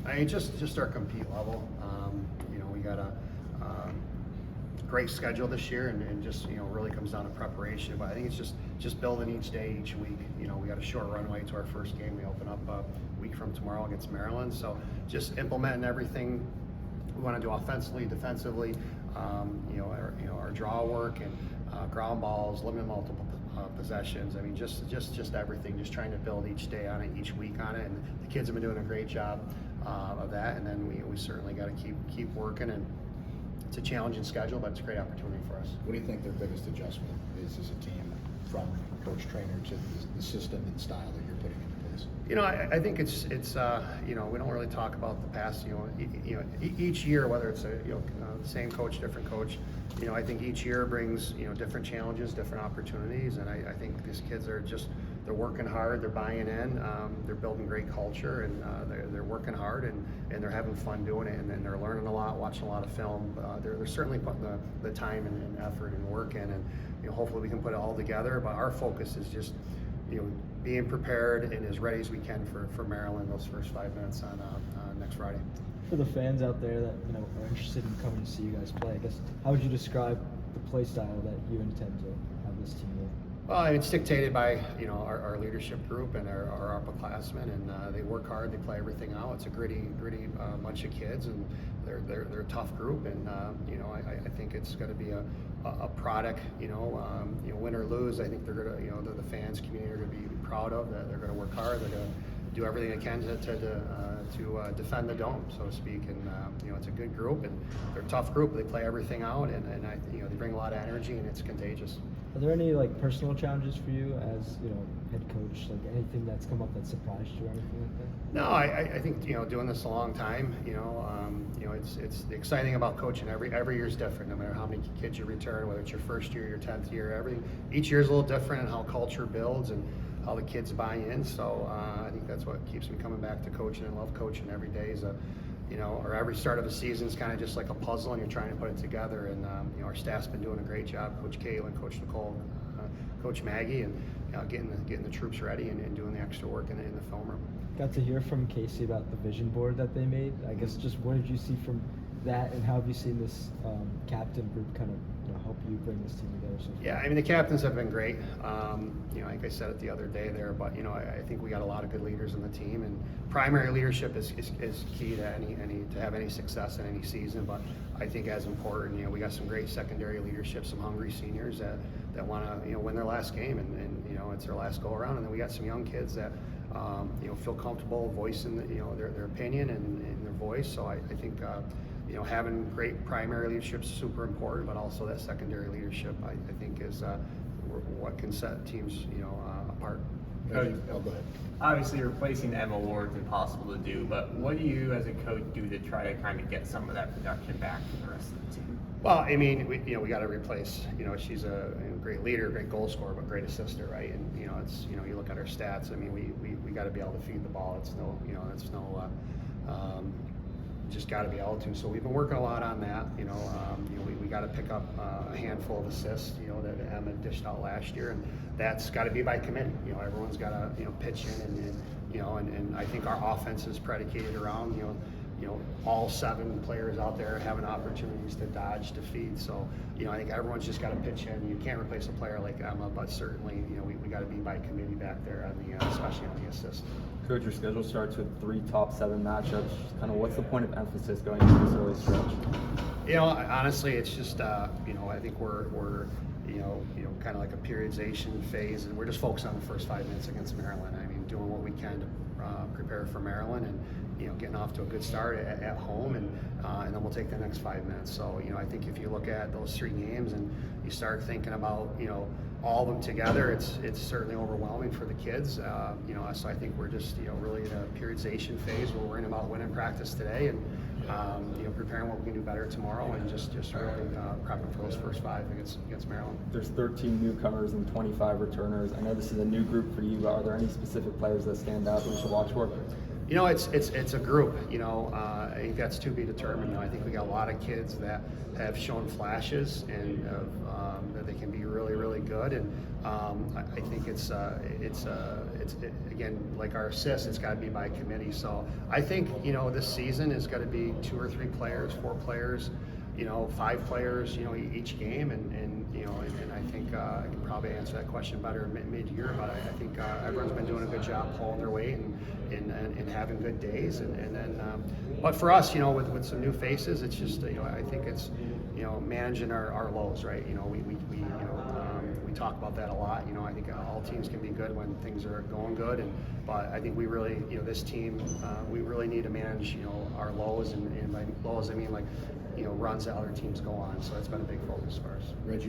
I mean, just our compete level. We got a great schedule this year, and just really comes down to preparation. But I think it's just building each day, each week. We got a short runway to our first game. We open up a week from tomorrow against Maryland. So just implementing everything we want to do offensively, defensively. Our draw work and ground balls, limited multiple possessions. I mean, just everything. Just trying to build each day on it, each week on it, and the kids have been doing a great job of that. And then we certainly got to keep working. And it's a challenging schedule, but it's a great opportunity for us. What do you think their biggest adjustment is as a team from coach trainer to the system and style that you're putting into place? I think it's we don't really talk about the past. Each year, whether it's same coach, different coach. I think each year brings different challenges, different opportunities, and I think these kids are they're working hard, they're buying in, they're building great culture, and they're working hard and they're having fun doing it, and then they're learning a lot, watching a lot of film. They're certainly putting the time and effort and work in, and hopefully we can put it all together. But our focus is just being prepared and as ready as we can for Maryland those first 5 minutes on next Friday. For the fans out there that are interested in coming to see you guys play, I guess how would you describe the play style that you intend to have this team with? Well, it's dictated by our leadership group and our upperclassmen, and they work hard. They play everything out. It's a gritty bunch of kids, and they're a tough group. And I think it's going to be a product. Win or lose, I think they're going to the fans community are going to be proud of that. They're going to work hard. They're going to do everything they can to defend the dome, so to speak. And it's a good group, and they're a tough group. They play everything out, and they bring a lot of energy, and it's contagious. Are there any personal challenges for you as head coach? Like anything that's come up that surprised you or anything like that? No, I think doing this a long time. It's the exciting about coaching. Every year is different. No matter how many kids you return, whether it's your first year, your 10th year, each year is a little different in how culture builds and how the kids buy in. So I think that's what keeps me coming back to coaching and love coaching every day. Is or every start of a season is kind of just like a puzzle, and you're trying to put it together. And our staff's been doing a great job. Coach Caitlin, Coach Nicole, Coach Maggie, and getting the troops ready and doing the extra work in the film room. Got to hear from Casey about the vision board that they made. I guess just what did you see from that, and how have you seen this captain group kind of help you bring this team together? So yeah, I mean the captains have been great. Like I said it the other day there, but I think we got a lot of good leaders in the team, and primary leadership is key to have any success in any season. But I think as important, we got some great secondary leadership, some hungry seniors that want to win their last game, and it's their last go around, and then we got some young kids that feel comfortable voicing their opinion and their voice. So I think having great primary leadership is super important, but also that secondary leadership I think is what can set teams apart. Coach, go ahead. Obviously, replacing Emma Ward's impossible to do, but what do you as a coach do to try to kind of get some of that production back for the rest of the team? Well, I mean, we got to replace. She's a great leader, great goal scorer, but great assister, right? And it's you look at her stats. I mean, we got to be able to feed the ball. It's just got to be able to. So we've been working a lot on that. We got to pick up a handful of assists. That Emma dished out last year, and that's got to be by committee. Everyone's got to pitch in, and I think our offense is predicated around all 7 players out there having opportunities to dodge, to feed. So I think everyone's just got to pitch in. You can't replace a player like Emma, but certainly we got to be by committee back there on especially on the assist. Coach, your schedule starts with 3 top 7 matchups. Kind of what's the point of emphasis going into this early stretch? Honestly, it's just I think we're kind of like a periodization phase, and we're just focused on the first 5 minutes against Maryland. I mean, doing what we can to prepare for Maryland, and getting off to a good start at home, and then we'll take the next 5 minutes. So I think if you look at those 3 games and you start thinking about all of them together, it's certainly overwhelming for the kids. So I think we're just really in a periodization phase. We're worrying about winning practice today, and preparing what we can do better tomorrow, and just really prepping for those first 5 against Maryland. There's 13 newcomers and 25 returners. I know this is a new group for you, but are there any specific players that stand out that we should watch for? You know, it's a group. You know, I think that's to be determined. You know, I think we got a lot of kids that have shown flashes and that they can be really good. And I think it's again, like our assists, it's got to be by committee. So I think, you know, this season is got to be 2 or 3 players, 4 players, you know, 5 players, you know, each game, and you know, and I think I can probably answer that question better mid-year, but I think everyone's been doing a good job pulling their weight and having good days, and then, but for us, you know, with some new faces, it's just, you know, I think it's, you know, managing our lows, right? You know, we you know, we talk about that a lot. You know, I think all teams can be good when things are going good, but I think we really, you know, this team, we really need to manage, you know, our lows, and by lows I mean, like, you know, runs that other teams go on. So that's been a big focus for us. Regy,